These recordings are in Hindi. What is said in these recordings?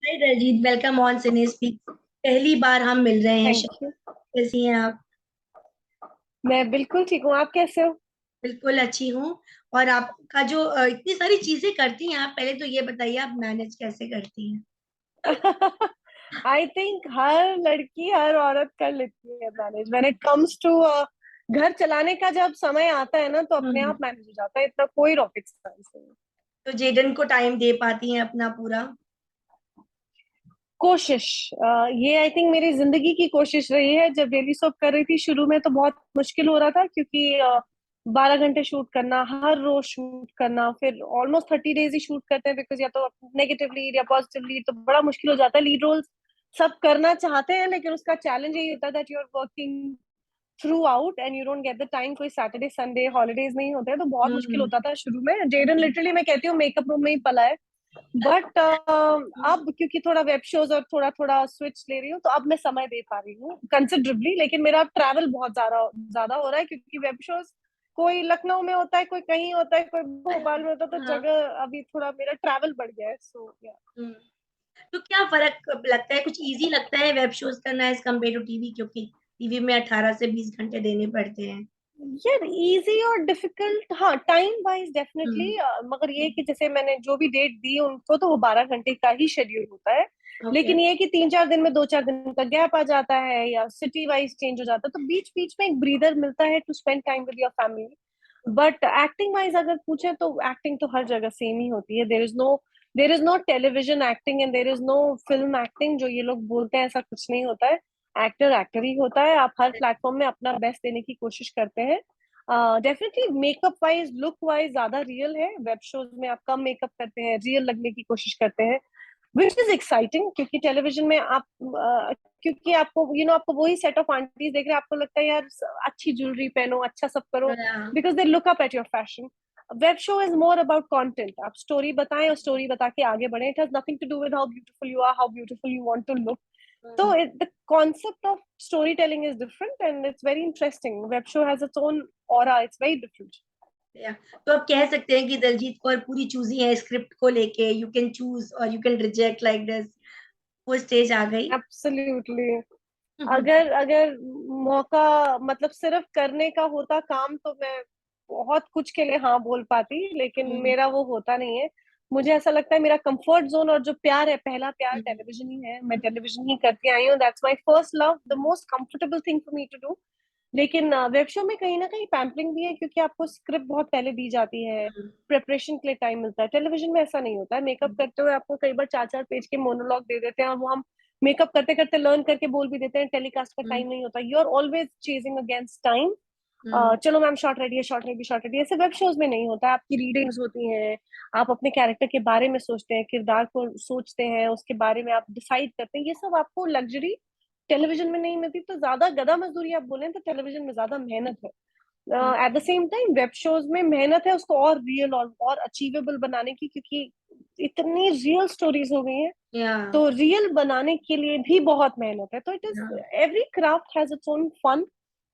Hi Daljeet, welcome on cine speak. पहली बार हम मिल रहे हैं। Thank you. कैसी हैं आप? मैं बिल्कुल ठीक हूँ, आप कैसे हो? बिल्कुल अच्छी हूँ। और आपका जो इतनी सारी चीजें करती हैं आप, पहले तो ये बताइए आप मैनेज कैसे करती हैं? आई थिंक हर लड़की हर औरत कर लेती है manage when it comes to घर चलाने का। जब समय आता है ना तो अपने हम्म। आप मैनेज हो जाता है, इतना कोई रॉकेट साइंस नहीं है। तो जेडन को टाइम दे पाती हैं अपना पूरा? कोशिश, ये आई थिंक मेरी जिंदगी की कोशिश रही है। जब डेली सोप कर रही थी शुरू में तो बहुत मुश्किल हो रहा था, क्योंकि 12 घंटे शूट करना, हर रोज शूट करना, फिर ऑलमोस्ट 30 डेज ही शूट करते हैं, बिकॉज या तो नेगेटिव लीड या पॉजिटिव लीड, तो बड़ा मुश्किल हो जाता है। लीड रोल्स सब करना चाहते हैं, लेकिन उसका चैलेंज यही होता है that you are working throughout and you don't get the time. कोई सैटरडे संडे हॉलीडेज नहीं होते हैं, तो बहुत मुश्किल हम्म। होता था शुरू में। जेडन लिटरली मैं कहती हूँ मेकअप रूम में ही पला है। बट अब क्योंकि थोड़ा वेब शोज और थोड़ा थोड़ा स्विच ले रही हूँ, तो अब मैं समय दे पा रही हूँ कंसिडरेबली। लेकिन मेरा ट्रैवल बहुत ज्यादा ज्यादा हो रहा है, क्योंकि वेब शोज कोई लखनऊ में होता है, कोई कहीं होता है, कोई भोपाल में होता है, तो हाँ। जगह अभी थोड़ा मेरा ट्रैवल बढ़ गया है। सो हम्म। तो क्या फर्क लगता है? कुछ इजी लगता है वेब शोज करना एज कम्पेयर टू टीवी? क्योंकि टीवी में 18 से 20 घंटे देने पड़ते हैं। यार इजी और डिफिकल्ट, हाँ, टाइम वाइज डेफिनेटली। हम्म। मगर ये कि जैसे मैंने जो भी डेट दी उनको, तो वो 12 घंटे का ही शेड्यूल होता है। ओके। लेकिन ये कि 3-4 दिन में 2-4 दिन का गैप आ जाता है, या सिटी वाइज चेंज हो जाता है, तो बीच बीच में एक ब्रीदर मिलता है to spend time with your family. But acting wise अगर पूछे तो एक्टिंग तो हर जगह सेम ही होती है। There is no television acting and there is no film acting, जो ये लोग बोलते हैं, ऐसा कुछ नहीं होता है। एक्टर एक्टर ही होता है। आप हर प्लेटफॉर्म में अपना बेस्ट देने की कोशिश करते हैं। Definitely makeup wise, look wise ज्यादा रियल है। वेब शोज में आप कम मेकअप करते हैं, रियल लगने की कोशिश करते हैं, विच इज एक्साइटिंग। क्योंकि टेलीविजन में आप क्योंकि आपको आपको वही सेट ऑफ आंटीज देख रहे हैं, आपको लगता है यार अच्छी ज्वेलरी पहनो, अच्छा सब करो, because they look up at your fashion. Web show is more about content. आप स्टोरी बताएं और स्टोरी बता के आगे बढ़े। It has nothing to do with how beautiful you are, how beautiful you want to look. So the concept of storytelling is different and it's very interesting. Web show has its own aura. It's very different. या तो आप कह सकते हैं कि दलजीत कौर पूरी चूजी है स्क्रिप्ट को लेके। यू कैन चूज और you can reject like this. वो स्टेज आ गई। Absolutely. हम्म। अगर अगर मौका, मतलब सिर्फ करने का होता काम, तो मैं बहुत कुछ के लिए हाँ बोल पाती, लेकिन मेरा वो होता नहीं है। मुझे ऐसा लगता है मेरा कंफर्ट जोन और जो प्यार है, पहला प्यार टेलीविजन ही है। मैं टेलीविजन ही करती आई हूँ। That's my first love, the most comfortable thing for me to do. लेकिन वेब शो में कहीं ना कहीं पैम्पलिंग भी है, क्योंकि आपको स्क्रिप्ट बहुत पहले दी जाती है, प्रिपरेशन के लिए टाइम मिलता है। टेलीविजन में ऐसा नहीं होता है। मेकअप करते हुए आपको कई बार 4-4 पेज के मोनोलॉग दे देते हैं, और वो हम मेकअप करते करते लर्न करके बोल भी देते हैं। टेलीकास्ट का टाइम नहीं होता। You are always chasing against time. चलो मैम, शॉर्ट रेडी है, शॉर्ट रेडी, शॉर्ट रेडी। ऐसे वेब शोज में नहीं होता है। आपकी रीडिंग्स होती हैं, आप अपने कैरेक्टर के बारे में सोचते हैं, किरदार को सोचते हैं, उसके बारे में आप डिसाइड करते हैं। ये सब आपको लग्जरी टेलीविजन में नहीं मिलती। तो ज्यादा गधा मजदूरी आप बोलें तो टेलीविजन में ज्यादा मेहनत है। At the same time web shows में मेहनत है उसको और रियल और अचीवेबल बनाने की, क्योंकि इतनी रियल स्टोरीज हो गई हैं। या तो रियल बनाने के लिए भी बहुत मेहनत है। तो it is, every craft has its own fun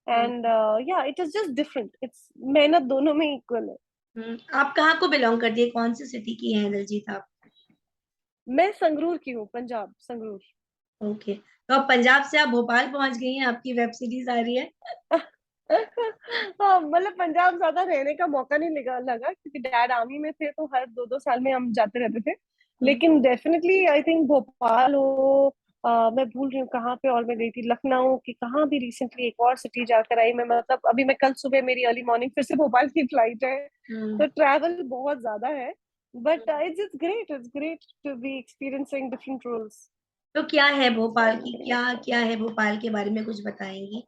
and yeah it is just different. It's मेहनत दोनों में इक्वल है। आप कहाँ को बिलोंग करती है? कौन सी सिटी की हैं दलजीत आप? मैं संगरूर की हूँ, पंजाब, संगरूर। ओके, तो अब पंजाब से आप भोपाल पहुंच गई हैं, आपकी वेब सीरीज आ रही है। हाँ, मतलब पंजाब ज्यादा रहने का मौका नहीं लगा, क्योंकि डैड आर्मी में थे, तो हर 2-2 साल में हम जाते रहते थे। हम्म। लेकिन डेफिनेटली आई थिंक भोपाल हो, मैं भूल रही हूँ कहाँ पे, और मैं गई थी लखनऊ की, कहाँ भी रिसेंटली एक और सिटी जाकर आई मैं। मतलब अभी मैं कल सुबह, मेरी अर्ली मॉर्निंग फिर से भोपाल की फ्लाइट है। हम्म। तो ट्रैवल बहुत ज्यादा है। But it's great to be experiencing different roles. तो क्या है भोपाल की, क्या क्या है भोपाल के बारे में कुछ बताएंगी?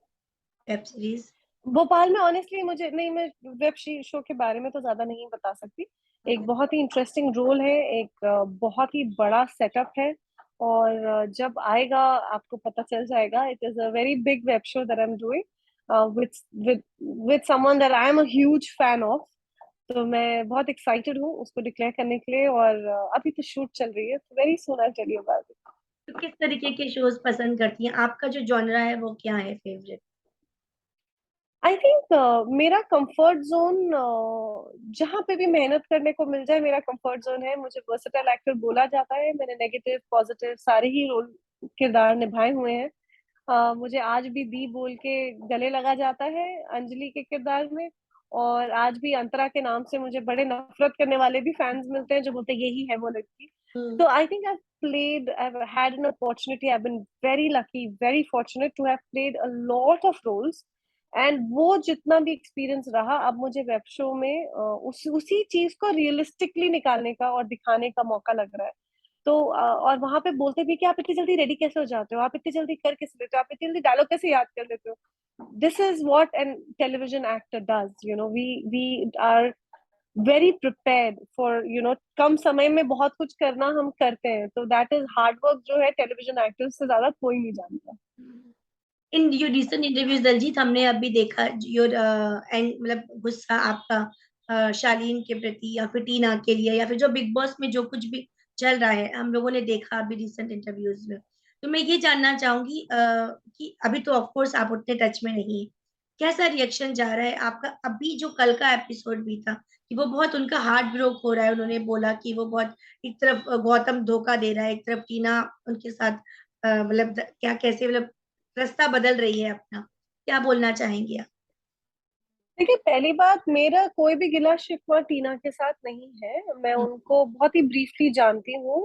Web series. भोपाल में ऑनेस्टली मुझे नहीं, मैं वेब शो के बारे में तो ज्यादा नहीं बता सकती। एक ओके। बहुत ही इंटरेस्टिंग रोल है, एक बहुत ही बड़ा सेटअप है। और जब आएगा आपको पता चल जाएगा। It is a very big web show that I am doing with with with someone that I am a huge fan of. तो मैं बहुत एक्साइटेड हूँ उसको डिक्लेयर करने के लिए। और अभी तो शूट चल रही है, तो very soon I tell you about it. तो किस तरीके के शोज पसंद करती हैं? आपका जो जॉनरा है वो क्या है फेवरेट? आई थिंक मेरा कंफर्ट जोन जहां पे भी मेहनत करने को मिल जाए मेरा कंफर्ट जोन है। मुझे वर्सेटाइल एक्टर बोला जाता है, मैंने नेगेटिव पॉजिटिव सारे ही रोल किरदार निभाए हुए हैं। मुझे आज भी दी बोल के गले लगा जाता है अंजलि के किरदार में। और आज भी अंतरा के नाम से मुझे बड़े नफरत करने वाले भी फैंस मिलते हैं जो बोलते हैं यही है वो लड़की। हम्म। तो I think I've had an opportunity, I've been very lucky, very fortunate to have played a lot of roles। And वो जितना भी एक्सपीरियंस रहा, अब मुझे वेब शो में उसी चीज को रियलिस्टिकली निकालने का और दिखाने का मौका लग रहा है। तो और वहां पे बोलते भी कि आप इतनी जल्दी रेडी कैसे हो जाते हो, आप इतनी जल्दी कर कैसे लेते हो, आप इतनी जल्दी डायलॉग कैसे याद कर लेते हो। This is what an television actor does, we are very prepared for कम समय में बहुत कुछ करना हम करते हैं। तो दैट इज हार्ड वर्क जो है टेलीविजन एक्टर्स से ज्यादा कोई नहीं जानता। In your recent interviews Daljeet, हमने अभी देखा योर एंड मतलब गुस्सा आपका शालीन के प्रति या फिर टीना के लिए, या फिर जो बिग बॉस में जो कुछ भी चल रहा है हम लोगों ने देखा अभी रिसेंट इंटरव्यूज में। तो मैं ये जानना चाहूंगी कि अभी तो ऑफ कोर्स आप उतने टच में नहीं है, कैसा रिएक्शन जा रहा है आपका? अभी जो कल का एपिसोड भी था कि वो बहुत उनका हार्ट ब्रोक हो रहा है, उन्होंने बोला कि वो बहुत एक तरफ गौतम धोखा दे रहा है, एक तरफ टीना उनके साथ मतलब क्या कैसे मतलब रास्ता बदल रही है अपना, क्या बोलना चाहेंगे आप? देखिए, पहली बात, मेरा कोई भी गिला शिकवा टीना के साथ नहीं है। मैं हम्म। उनको बहुत ही ब्रीफली जानती हूँ,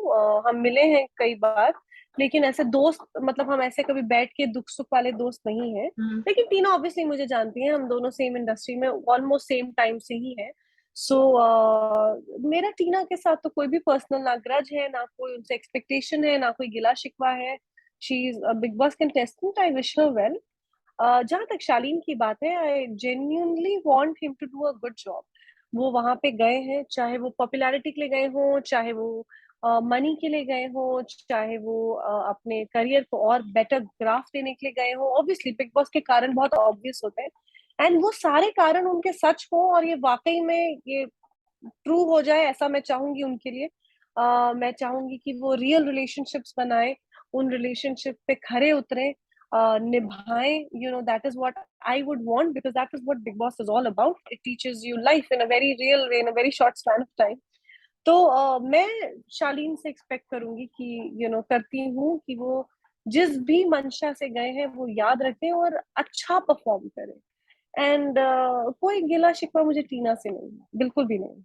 हम मिले हैं कई बार, लेकिन ऐसे दोस्त मतलब हम ऐसे कभी बैठ के दुख सुख वाले दोस्त नहीं है। हम्म। लेकिन टीना ऑब्वियसली मुझे जानती है, हम दोनों सेम इंडस्ट्री में ऑलमोस्ट सेम टाइम से ही है। सो मेरा टीना के साथ तो कोई भी पर्सनल ना ग्रज है, ना कोई उनसे एक्सपेक्टेशन है, ना कोई गिला शिकवा है। She is a Bigg Boss contestant, I wish her well. जहां तक शालीन की बात है, I genuinely want him to do a good job. वो वहां पे गए हैं, चाहे वो पॉपुलैरिटी के लिए गए हों, चाहे वो मनी के लिए गए हों, चाहे वो अपने करियर को और बेटर ग्राफ देने के लिए गए हों। ऑब्वियसली बिग बॉस के कारण बहुत ऑब्वियस होते हैं, एंड वो सारे कारण उनके सच हों और ये वाकई में ये ट्रू हो जाए, ऐसा मैं चाहूंगी उनके लिए। मैं चाहूंगी कि वो रियल रिलेशनशिप्स बनाए, उन रिलेशनशिप पे खरे उतरे, निभाएं। That is what I would want, because that is what big boss is all about. It teaches you life in a very real way, in a very short span of time. तो मैं शालीन से एक्सपेक्ट करूंगी कि करती हूँ कि वो जिस भी मंशा से गए हैं वो याद रखें और अच्छा परफॉर्म करें। एंड कोई गिला शिकवा मुझे टीना से नहीं है, बिल्कुल भी नहीं।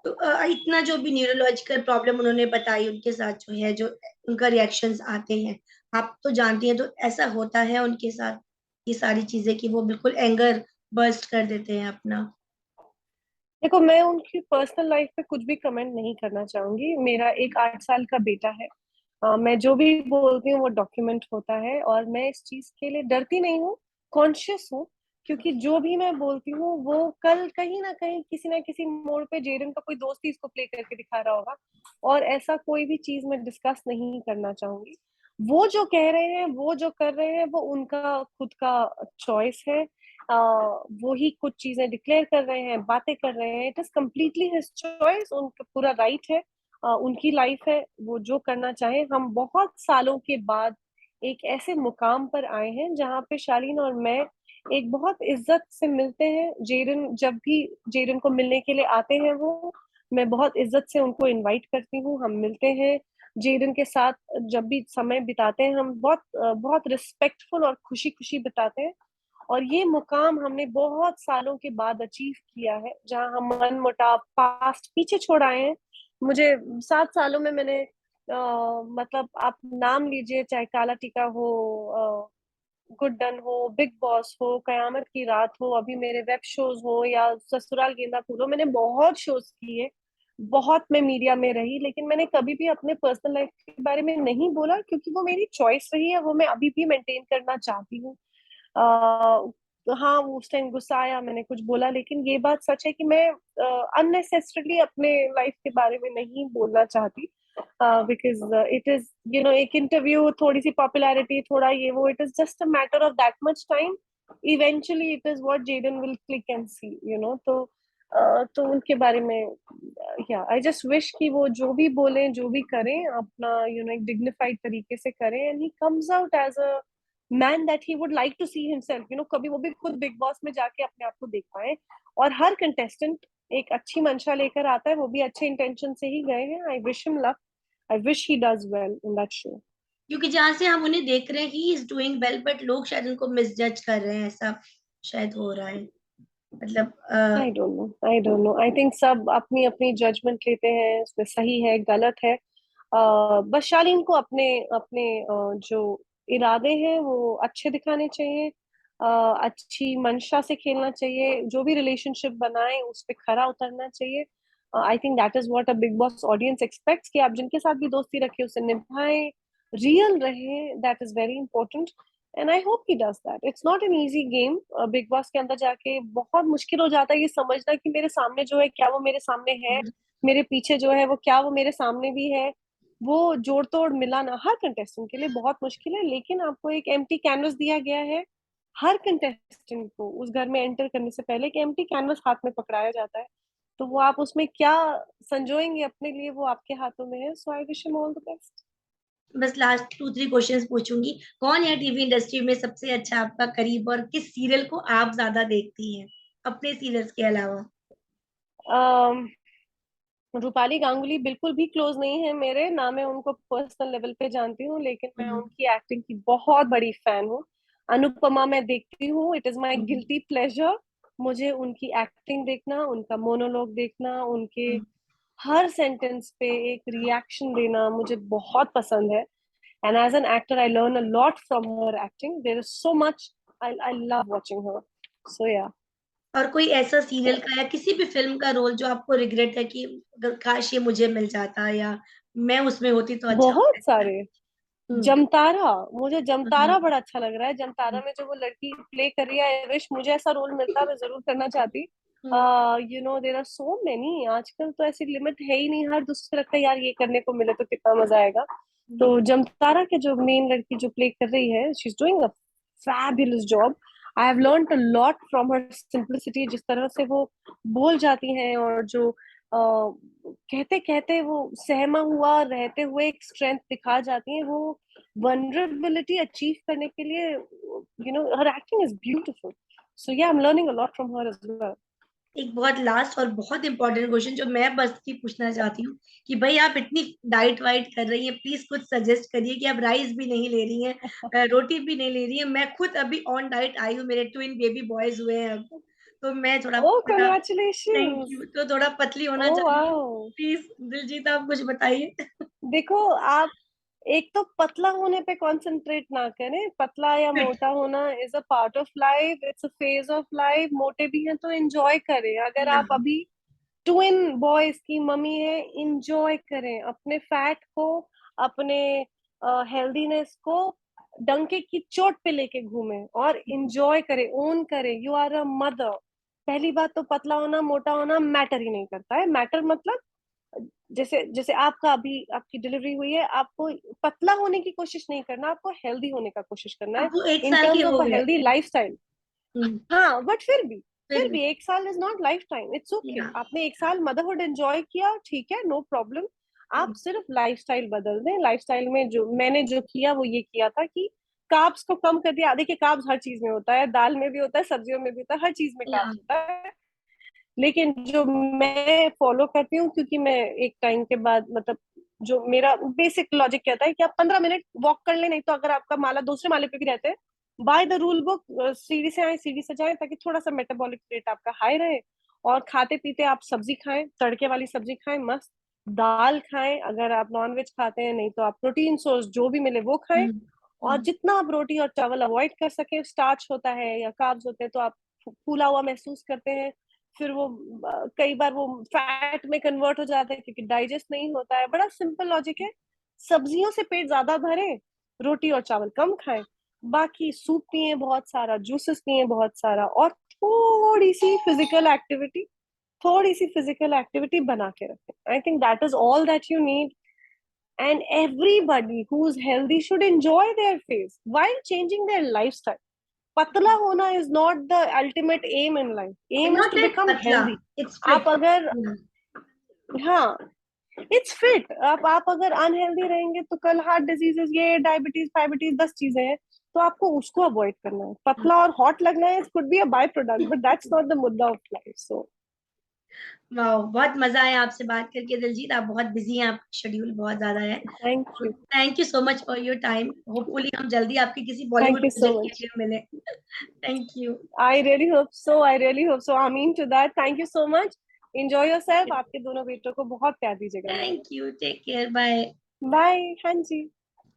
तो इतना जो भी न्यूरोलॉजिकल प्रॉब्लम उन्होंने बताई उनके साथ जो है, जो उनका रिएक्शंस आते हैं, आप तो जानती हैं, तो ऐसा होता है उनके साथ ये सारी चीजें कि वो बिल्कुल एंगर बर्स्ट कर देते हैं अपना? देखो, मैं उनकी पर्सनल लाइफ पे कुछ भी कमेंट नहीं करना चाहूंगी। मेरा एक 8 साल का बेटा है। मैं जो भी बोलती हूँ वो डॉक्यूमेंट होता है, और मैं इस चीज के लिए डरती नहीं हूँ, कॉन्शियस हूँ। क्योंकि जो भी मैं बोलती हूँ वो कल कहीं ना किसी मोड़ पे जेरन का कोई दोस्त ही इसको प्ले करके दिखा रहा होगा, और ऐसा कोई भी चीज मैं डिस्कस नहीं करना चाहूंगी। वो जो कह रहे हैं, वो जो कर रहे हैं, वो उनका खुद का चॉइस है। वो ही कुछ चीजें डिक्लेयर कर रहे हैं, बातें कर रहे हैं, it is completely his choice, उनका पूरा राइट है। उनकी लाइफ है, वो जो करना चाहे। हम बहुत सालों के बाद एक ऐसे मुकाम पर आए हैं जहाँ पे शालीन और मैं एक बहुत इज्जत से मिलते हैं। जेरन जब भी जेरन को मिलने के लिए आते हैं, वो मैं बहुत इज्जत से उनको इनवाइट करती हूँ, हम मिलते हैं। जेरन के साथ जब भी समय बिताते हैं हम बहुत बहुत रिस्पेक्टफुल और खुशी खुशी बिताते हैं। और ये मुकाम हमने बहुत सालों के बाद अचीव किया है, जहां हम मन मुटाव पास्ट पीछे छोड़ आए हैं। मुझे 7 सालों में मैंने मतलब आप नाम लीजिए, चाहे काला टीका हो, गुड डन हो, बिग बॉस हो, कयामत की रात हो, अभी मेरे वेब शोज हो, या ससुराल गेंदा फूल हो, मैंने बहुत शोज किए, बहुत मैं मीडिया में रही, लेकिन मैंने कभी भी अपने पर्सनल लाइफ के बारे में नहीं बोला, क्योंकि वो मेरी चॉइस रही है, वो मैं अभी भी मेंटेन करना चाहती हूँ। तो हाँ, वो उस टाइम गुस्सा आया, मैंने कुछ बोला, लेकिन ये बात सच है कि मैं अननेसेसरली अपने लाइफ के बारे में नहीं बोलना चाहती। बिकॉज इट इज एक इंटरव्यू, थोड़ी सी पॉपुलैरिटी, थोड़ा ये वो, it is just a matter of that much time. Eventually it is what Jaden will click and see, तो तो उनके बारे में या आई जस्ट विश कि वो जो भी बोलें, जो भी करें, अपना एक डिग्निफाइड तरीके से करें, and he comes out as a man that he would like to see himself, you know, कभी वो भी खुद बिग बॉस में जाके अपने आप को देख पाए। और हर कंटेस्टेंट एक अच्छी मंशा लेकर आता है, वो भी अच्छे इंटेंशन से ही गए हैं। आई wish him luck, I wish he does well in that show. क्योंकि जहां से हम उन्हें देख रहे हैं he is doing well, but लोग शायद उनको मिसजज कर रहे हैं, ऐसा शायद हो रहा है। मतलब I don't know, I don't know, I think सब अपनी अपनी जजमेंट लेते हैं, उसमें सही है गलत है। बस शालीन को अपने अपने जो इरादे हैं वो अच्छे दिखाने चाहिए, अच्छी मंशा से खेलना चाहिए, जो भी रिलेशनशिप बनाए उस पे खरा उतरना चाहिए। आई think that is what a Bigg boss audience aspects, कि आप जिनके साथ भी दोस्ती रखे उसे निभाएं, रियल रहे, that is very important. And I hope he does that. It's not an easy game. Big boss के अंदर जाके बहुत मुश्किल हो जाता है ये समझना कि मेरे सामने जो है क्या वो मेरे सामने है, मेरे पीछे जो है वो क्या वो मेरे सामने भी है। वो जोड़ तोड़ मिलाना हर कंटेस्टेंट के लिए बहुत मुश्किल है, लेकिन आपको एक एम्प्टी कैनवस दिया गया है। हर कंटेस्टेंट को उस घर में एंटर करने से पहले एक एम्प्टी कैनवस हाथ में पकड़ाया जाता है, तो वो आप उसमें क्या संजोएंगे अपने लिए वो आपके हाथों में है। So I wish him all the best. बस लास्ट 2-3 क्वेश्चंस पूछूंगी। कौन है टीवी इंडस्ट्री में सबसे अच्छा आपका करीब, और किस सीरियल को आप ज्यादा देखती हैं अपने सीरियल्स के अलावा? रूपाली गांगुली बिल्कुल भी क्लोज नहीं है मेरे, ना मैं उनको पर्सनल लेवल पे जानती हूँ, लेकिन मैं हम्म, उनकी एक्टिंग की बहुत बड़ी फैन हूँ। अनुपमा मैं देखती हूँ, it is my hmm, guilty pleasure. मुझे उनकी एक्टिंग देखना, उनका मोनोलॉग देखना, उनके हम्म। हर सेंटेंस पे एक रिएक्शन देना मुझे बहुत पसंद है। And as an actor I learn a lot from her acting, there is so much, I love watching her. So yeah. और कोई ऐसा सीरियल का या किसी भी फिल्म का रोल जो आपको रिग्रेट है कि अगर काश ये मुझे मिल जाता, या मैं उसमें होती तो अच्छा बहुत होता? सारे। हम्म, जमतारा, मुझे जमतारा हम्म, बड़ा अच्छा लग रहा है। जमतारा में जो वो लड़की प्ले कर रही है, आई विश मुझे ऐसा रोल मिलता, मैं जरूर करना चाहती। Hmm, you know there are so many, आजकल तो ऐसी लिमिट है ही नहीं, हर दूसरे लगता है यार ये करने को मिले तो कितना मजा आएगा। हम्म, तो जमतारा के जो मेन लड़की जो प्ले कर रही है, she is doing a fabulous job. I have learned a lot from her simplicity, जिस तरह से वो बोल जाती हैं, और जो कहते कहते वो सहमा हुआ रहते हुए एक स्ट्रेंथ दिखा जाती है, वो vulnerability अचीव करने के लिए, you know, her acting is beautiful. So yeah, I'm learning a lot from her as well. एक बहुत लास्ट और बहुत इंपॉर्टेंट क्वेश्चन जो मैं बस की पूछना चाहती हूँ कि भाई आप इतनी डाइट वाइट कर रही हैं, प्लीज कुछ सजेस्ट करिए कि आप राइस भी नहीं ले रही हैं, रोटी भी नहीं ले रही हैं। मैं खुद अभी ऑन डाइट आई हूँ, मेरे ट्विन बेबी बॉयज हुए हैं अब, तो मैं थोड़ा Oh, पता। Thank congratulations. यू, तो थोड़ा पतली होना Oh, चाहिए। wow. प्लीज दिलजीत आप कुछ बताइए। देखो, आप एक तो पतला होने पे कंसंट्रेट ना करें, पतला या फिट। मोटा होना is a part of life, it's a phase of life. मोटे भी हैं तो एंजॉय करें। अगर या, आप अभी ट्विन बॉयज की मम्मी है, इंजॉय करें अपने फैट को, अपने हेल्दीनेस को, डंके की चोट पे लेके घूमें और इंजॉय करें, ओन करें। You are a mother. पहली बात तो पतला होना मोटा होना मैटर ही नहीं करता है। मैटर मतलब जैसे जैसे आपका अभी आपकी डिलीवरी हुई है, आपको पतला होने की कोशिश नहीं करना, आपको हेल्दी होने का कोशिश करना है, अब वो एक इन साल के टर्म्स ऑफ हो अ गए। Healthy lifestyle. हम्म, हाँ, बट फिर फिर भी। भी 1 साल is not life time, it's okay. या, आपने 1 साल मदरहुड एंजॉय किया, ठीक है, नो प्रॉब्लम। आप सिर्फ लाइफस्टाइल बदल दें। लाइफस्टाइल में जो मैंने जो किया वो ये किया था कि कार्ब्स को कम कर दिया। देखिए, कार्ब्स हर चीज में होता है, दाल में भी होता है, सब्जियों में भी होता है, हर चीज में या, कार्ब्स होता है। लेकिन जो मैं फॉलो करती हूँ, क्योंकि मैं एक टाइम के बाद, मतलब जो मेरा बेसिक लॉजिक कहता है कि आप 15 मिनट वॉक कर ले, नहीं तो अगर आपका माला दूसरे माले पे भी रहते हैं, बाय द रूल बुक सीढ़ी से आए सीढ़ी से जाए, ताकि थोड़ा सा मेटाबॉलिक रेट आपका हाई रहे। और खाते पीते आप सब्जी खाएं, तड़के वाली सब्जी खाएं, मस्त दाल खाएं। अगर आप नॉन वेज खाते हैं, नहीं तो आप प्रोटीन सोर्स जो भी मिले वो खाएं। हम्म, और हम्म, जितना आप रोटी और चावल अवॉइड कर सके, स्टार्च होता है या कार्ब्स होते हैं तो आप फूला हुआ महसूस करते हैं, फिर वो कई बार वो फैट में कन्वर्ट हो जाता है क्योंकि डाइजेस्ट नहीं होता है। बड़ा सिंपल लॉजिक है। सब्जियों से पेट ज्यादा भरे, रोटी और चावल कम खाएं, बाकी सूप पिए बहुत सारा, जूसेस पिए बहुत सारा, और थोड़ी सी फिजिकल एक्टिविटी बना के रखें। I think that is all that you need. And everybody who is healthy should enjoy their face while changing their lifestyle. पतला होना is not the ultimate aim in life, aim is not to that become पतला, हेल्दी। इट्स आप फिट। अगर, हाँ, इट्स फिट। आप अगर अनहेल्दी रहेंगे तो कल हार्ट डिजीजेस, ये डायबिटीज फाइबिटीज 10 चीजें हैं। तो आपको उसको अवॉइड करना है। पतला और हॉट लगना है, could be a by product, but that's not the मुद्दा ऑफ लाइफ। सो वाह, बहुत मजा आया आपसे बात करके दिलजीत। आप बहुत बिजी हैं, आपका शेड्यूल बहुत ज्यादा है। Thank you. Thank you so much for your time. Hopefully हम जल्दी आपकी किसी thank Bollywood you so project के मच। लिए मिले। Thank you. I really hope so, I really hope so, I mean to that. Thank you so much. Enjoy yourself. आपके दोनों बेटों को बहुत प्यार दीजिएगा मेरे। Thank you, take care, bye. Bye. हाँ जी।